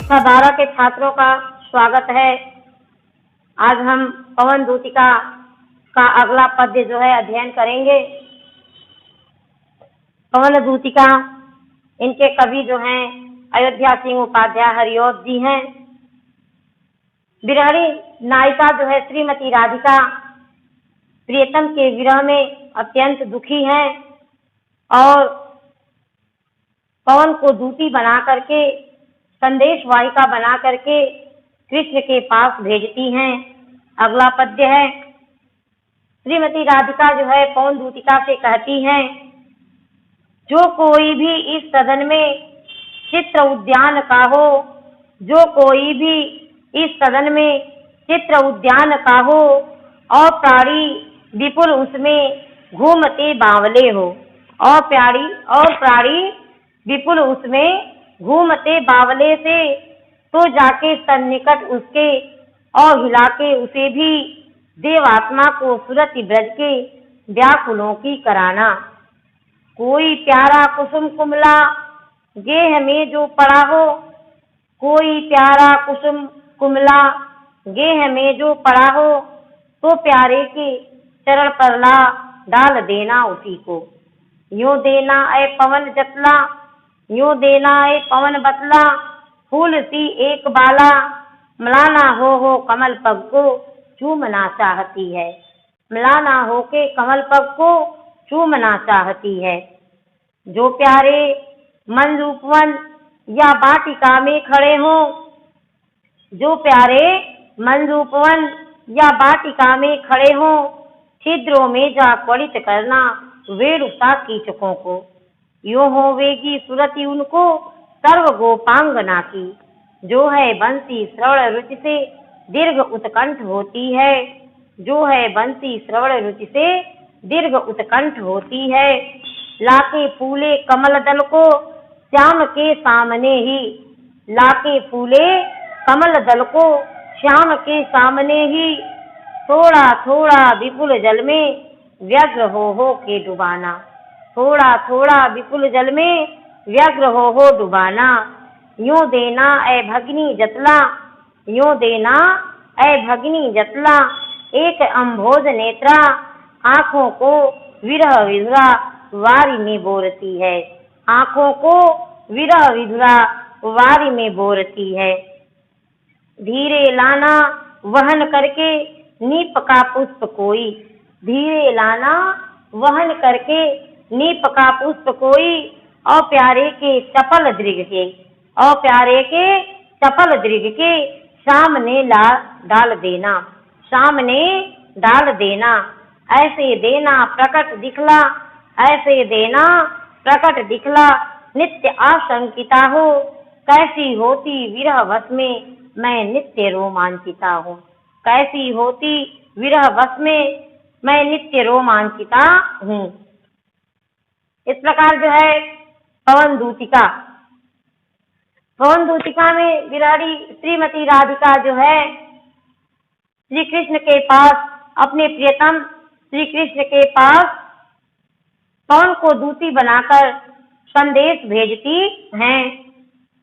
धारा के छात्रों का स्वागत है। आज हम पवन दूतिका का अगला पद्य जो है अध्ययन करेंगे। पवन दूतिका इनके कवि जो हैं अयोध्या सिंह उपाध्याय हरिऔध जी हैं। विरहणी नायिका जो है श्रीमती राधिका प्रियतम के विरह में अत्यंत दुखी हैं और पवन को दूती बना करके संदेश वाहिका बना करके कृष्ण के पास भेजती हैं। अगला पद्य है। श्रीमती राधिका जो है पवन दूतिका से कहती हैं, जो कोई भी इस सदन में चित्र उद्यान का हो, जो कोई भी इस सदन में चित्र उद्यान का हो और प्राणी विपुल उसमें घूमते बावले हो, और प्राणी विपुल उसमें घूमते बावले से तो जाके सन्निकट उसके और हिला के उसे भी देवात्मा को सुरति ब्रज के व्याकुलों की कराना। कोई प्यारा कुसुम कुमला गेह में जो पड़ा हो, कोई प्यारा कुसुम कुमला गेह में जो पड़ा हो, तो प्यारे के चरण पर ला डाल देना उसी को। यूं देना ऐ पवन जतला, यूं देना ऐ पवन बतला, फूल सी एक बाला मलाना हो कमल पग को चूमना चाहती है। मलाना हो के कमल पग को चूमना चाहती है। जो प्यारे मन रूपवन या वाटिका में खड़े हो, जो प्यारे मन रूपवन या वाटिका में खड़े हो, छिद्रों में जा त्वरित करना वेणुसा कीचकों को। यो होवेगी सुरति उनको सर्व गोपांगना की, जो है बंसी श्रवण रुचि से दीर्घ उत्कंठ होती है, जो है बंसी श्रवण रुचि से दीर्घ उत्कंठ होती है। लाके फूले कमल दल को श्याम के सामने ही, लाके फूले कमल दल को श्याम के सामने ही, थोड़ा थोड़ा विपुल जल में व्यग्र हो के डुबाना। थोड़ा थोड़ा विपुल जल में व्यग्र हो डुबाना। यूं देना ऐ भगिनी जतला, यूं देना ऐ भगिनी जतला, एक अम्भोज नेत्रा आँखों को विरह विधुरा वारी में बोरती है। आँखों को विरह विधुरा वारी में बोरती है। धीरे लाना वहन करके नीप का पुष्प कोई, धीरे लाना वहन करके नीप का पुष्प कोई, और प्यारे के चपल दृग के, और प्यारे के चपल दृग के सामने डाल देना, सामने डाल देना। ऐसे देना प्रकट दिखला, ऐसे देना प्रकट दिखला, नित्य आशंकिता हो, कैसी होती विरह वश में मैं नित्य रोमांचिता हूँ। कैसी होती विरह वश में मैं नित्य रोमांचिता हूँ। इस प्रकार जो है पवन दूतिका, पवन दूतिका में विरहणी श्रीमती राधिका जो है श्री कृष्ण के पास, अपने प्रियतम श्री कृष्ण के पास पवन को दूती बनाकर संदेश भेजती हैं।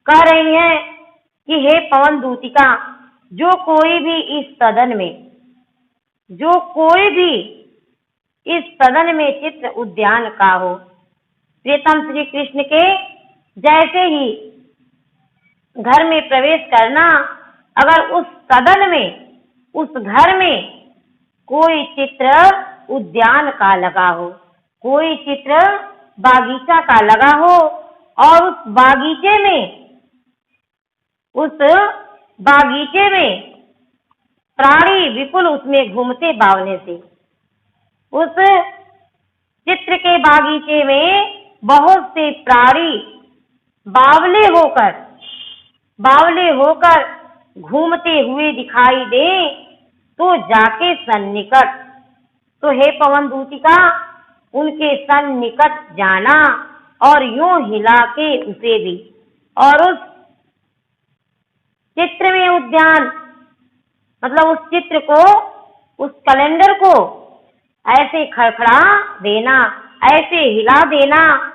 कह रही हैं कि हे पवन दूतिका, जो कोई भी इस सदन में, जो कोई भी इस सदन में चित्र उद्यान का हो, प्रियतम श्री कृष्ण के जैसे ही घर में प्रवेश करना, अगर उस सदन में, उस घर में कोई चित्र उद्यान का लगा हो, कोई चित्र बागीचा का लगा हो, और उस बागीचे में प्राणी विपुल उसमें घूमते बावले से, उस चित्र के बागीचे में बहुत से प्राणी बावले होकर घूमते हुए दिखाई दे, तो जाके सन्निकट, तो हे पवन दूतिका उनके सन्निकट जाना और यूं हिला के उसे भी, और उस चित्र में उद्यान मतलब उस चित्र को, उस कैलेंडर को ऐसे खड़खड़ा देना, ऐसे हिला देना,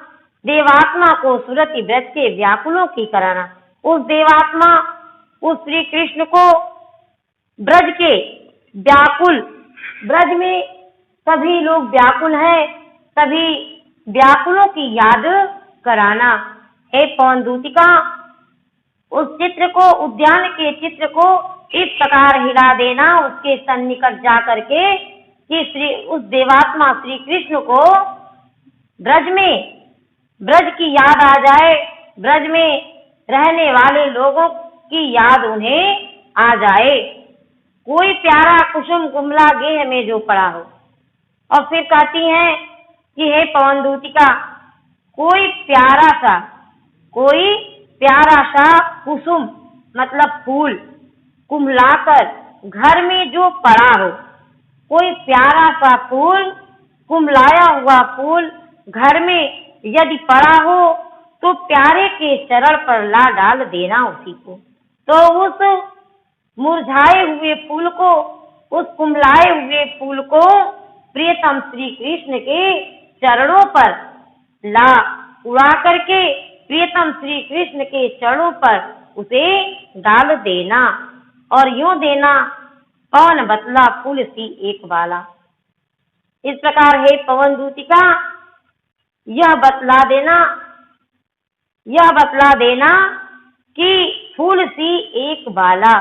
देवात्मा को सुरति ब्रज के व्याकुलों की कराना। उस देवात्मा उस श्री कृष्ण को ब्रज के व्याकुल, ब्रज में सभी लोग व्याकुल हैं, सभी व्याकुलों की याद कराना। हे पवन दूतिका, उस चित्र को, उद्यान के चित्र को इस प्रकार हिला देना उसके सन्निकट जा करके कि उस देवात्मा श्री कृष्ण को ब्रज की याद आ जाए, ब्रज में रहने वाले लोगों की याद उन्हें आ जाए। कोई प्यारा कुसुम कुमला गेह में जो पड़ा हो। और फिर कहती हैं कि हे पवन दूतिका, कोई प्यारा सा कुसुम मतलब फूल कुमलाकर घर में जो पड़ा हो, कोई प्यारा सा फूल, कुमलाया हुआ फूल घर में यदि पड़ा हो तो प्यारे के चरण पर ला डाल देना उसी को। तो उस मुरझाए हुए फूल को, उस कुमलाए हुए फूल को प्रियतम श्री कृष्ण के चरणों पर ला उड़ा करके प्रियतम श्री कृष्ण के चरणों पर उसे डाल देना। और यूं देना, पवन बतला फूल सी एक बाला। इस प्रकार हे पवन दूतिका, यह बतला देना कि फूल सी एक बाला।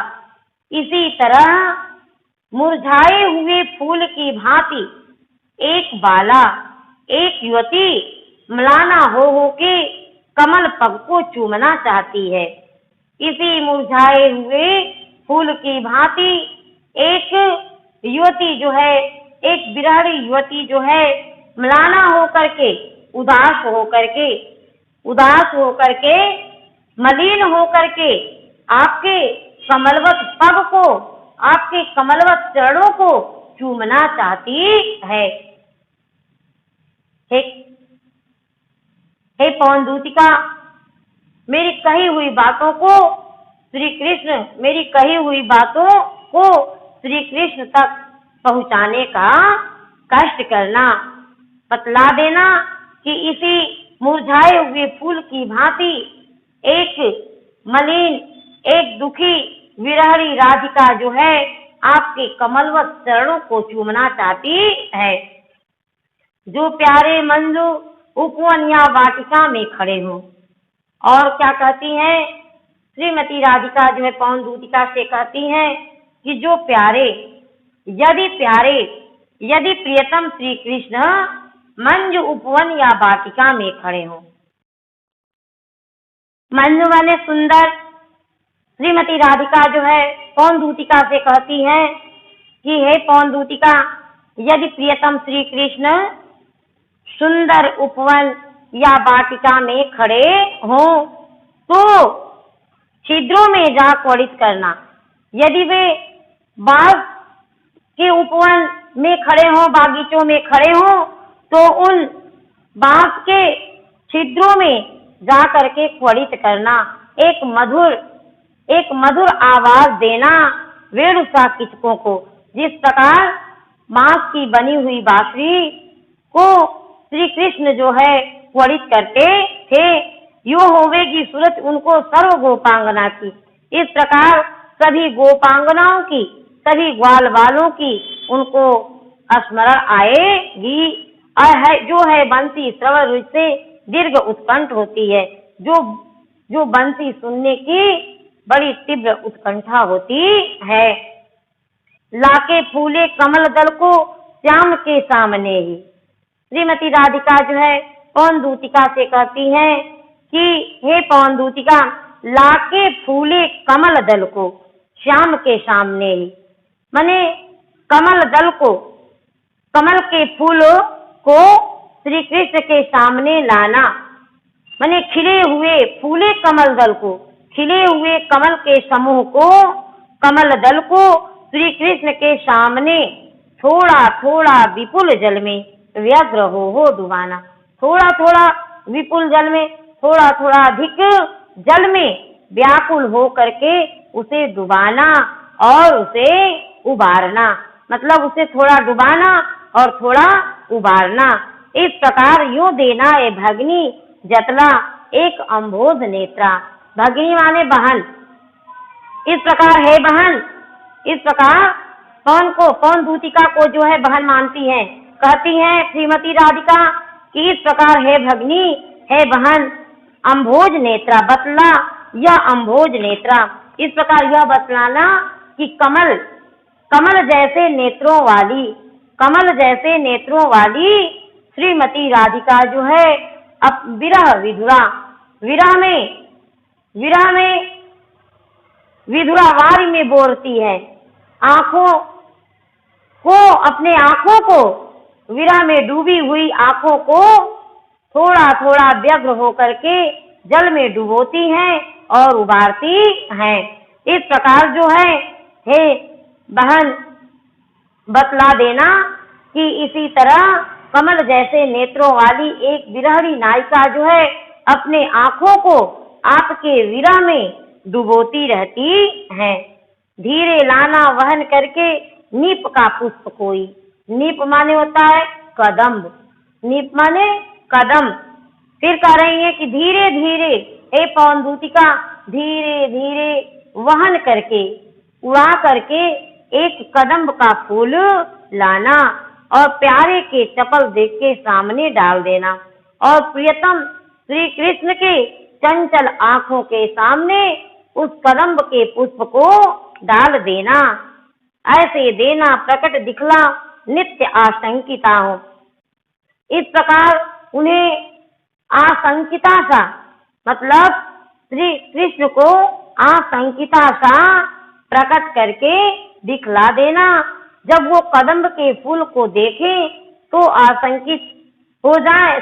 इसी तरह मुरझाए हुए फूल की भांति एक बाला, एक युवती म्लाना हो के कमल पग को चूमना चाहती है। इसी मुरझाए हुए फूल की भांति एक युवती जो है, एक बिरहड़ी युवती जो है, म्लाना होकर के, उदास होकर के, मलिन होकर के आपके कमलवत पग को, आपके कमलवत चरणों को चूमना चाहती है। हे पवन दूतिका, मेरी कही हुई बातों को श्री कृष्ण तक पहुंचाने का कष्ट करना। बतला देना कि इसी मुरझाए हुए फूल की भांति एक मलिन, एक दुखी विरहणी राधिका जो है आपके कमलवत चरणों को चूमना चाहती है। जो प्यारे मंजू उपवन या वाटिका में खड़े हों। और क्या कहती हैं श्रीमती राधिका जो है पवन दूतिका से कहती हैं कि जो यदि प्रियतम श्री कृष्ण मंजू उपवन या वाटिका में खड़े हों। मंजू माने सुंदर। श्रीमती राधिका जो है पवन दूतिका से कहती हैं कि हे पवन दूतिका, यदि प्रियतम श्री कृष्ण सुंदर उपवन या वाटिका में खड़े हों तो छिद्रों में जा त्वरित करना। यदि वे बाग के उपवन में खड़े हों, बागीचों में खड़े हों, तो उन बाग के छिद्रों में जा करके त्वरित करना। एक मधुर आवाज देना वेणुसा किचकों को। जिस प्रकार बांस की बनी हुई बांसुरी को श्री कृष्ण जो है त्वरित करते थे, यो होवेगी सूरत उनको सर्व गोपांगना की। इस प्रकार सभी गोपांगनाओं की, सभी ग्वाल वालों की उनको स्मरण आएगी। जो है बंसी श्रवण रुचि से दीर्घ उत्कंठ होती है। जो बंसी सुनने की बड़ी तीव्र उत्कंठा होती है। लाके फूले कमल दल को श्याम के सामने ही। श्रीमती राधिका जो है पवन दूतिका से कहती हैं कि हे पवन दूतिका, लाके फूले कमल दल को श्याम के सामने ही। माने कमल दल को, कमल के फूल को श्री कृष्ण के सामने लाना। माने खिले हुए फूले कमल दल को, खिले हुए कमल के समूह को, कमल दल को श्री कृष्ण के सामने थोड़ा थोड़ा विपुल जल में व्यग्र हो डुबाना। थोड़ा थोड़ा विपुल जल में, थोड़ा थोड़ा अधिक जल में व्याकुल हो करके उसे डुबाना और उसे उबारना। मतलब उसे थोड़ा डुबाना और थोड़ा उबारना। इस प्रकार यूं देना ए भगनी जतला एक अम्भोज नेत्रा। भगनी माने बहन। इस प्रकार हे बहन, इस प्रकार पवन दूतिका को जो है बहन मानती है। कहती है श्रीमती राधिका कि इस प्रकार हे भगनी, हे बहन, अम्भोज नेत्रा बतला, यह अम्भोज नेत्रा, इस प्रकार यह बतलाना कि कमल जैसे नेत्रों वाली श्रीमती राधिका जो है अब विधुरा वारी में बोलती है। अपने आंखों को, विरह में डूबी हुई आंखों को थोड़ा थोड़ा व्यग्र होकर के जल में डुबोती हैं और उबारती हैं। इस प्रकार जो है हे बहन बतला देना कि इसी तरह कमल जैसे नेत्रों वाली एक विरहणी नायिका जो है अपने आंखों को आपके विरह में डुबोती रहती है। धीरे लाना वहन करके नीप का पुष्प कोई, नीप माने होता है कदम्ब, नीप माने कदम। फिर कह रही है कि धीरे धीरे हे पवन दूतिका, धीरे धीरे वहन करके, उड़ा करके एक कदम्ब का फूल लाना और प्यारे के चपल देख के सामने डाल देना और प्रियतम श्री कृष्ण के चंचल आंखों के सामने उस कदम्ब के पुष्प को डाल देना। ऐसे देना प्रकट दिखला नित्य आशंकिता हो। इस प्रकार उन्हें आशंकिता सा, मतलब श्री कृष्ण को आशंकिता सा प्रकट करके दिखला देना। जब वो कदम्ब के फूल को देखे तो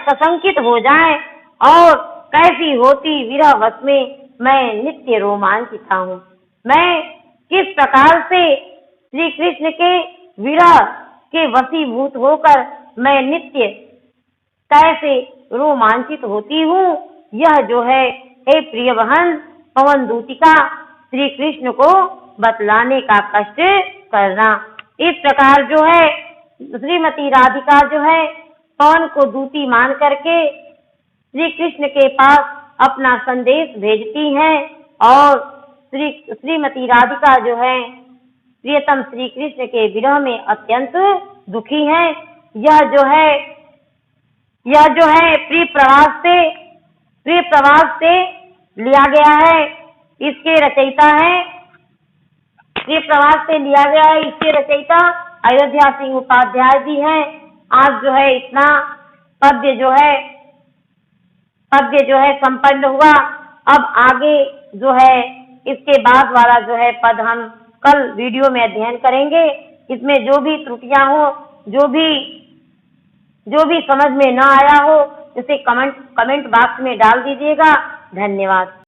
सशंकित हो जाए और कैसी होती विरह वश में मैं नित्य रोमांचित हूँ। मैं किस प्रकार से श्री कृष्ण के विरह के वशीभूत होकर मैं नित्य कैसे रोमांचित होती हूँ, यह जो है हे प्रिय बहन पवन दूतिका श्री कृष्ण को बतलाने का कष्ट करना। इस प्रकार जो है श्रीमती राधिका जो है पवन को दूती मान करके श्री कृष्ण के पास अपना संदेश भेजती हैं और श्रीमती राधिका जो है प्रियतम श्री कृष्ण के विरह में अत्यंत दुखी हैं। यह जो है प्रिय प्रवास से लिया गया है। इसके रचयिता है, प्रिय प्रवास से लिया गया है। इसके रचयिता अयोध्या सिंह उपाध्याय जी हैं। आज जो है इतना पद्य जो है संपन्न हुआ। अब आगे जो है इसके बाद वाला जो है पद हम कल वीडियो में अध्ययन करेंगे। इसमें जो भी त्रुटियां हो, जो भी समझ में न आया हो, उसे कमेंट बॉक्स में डाल दीजिएगा। धन्यवाद।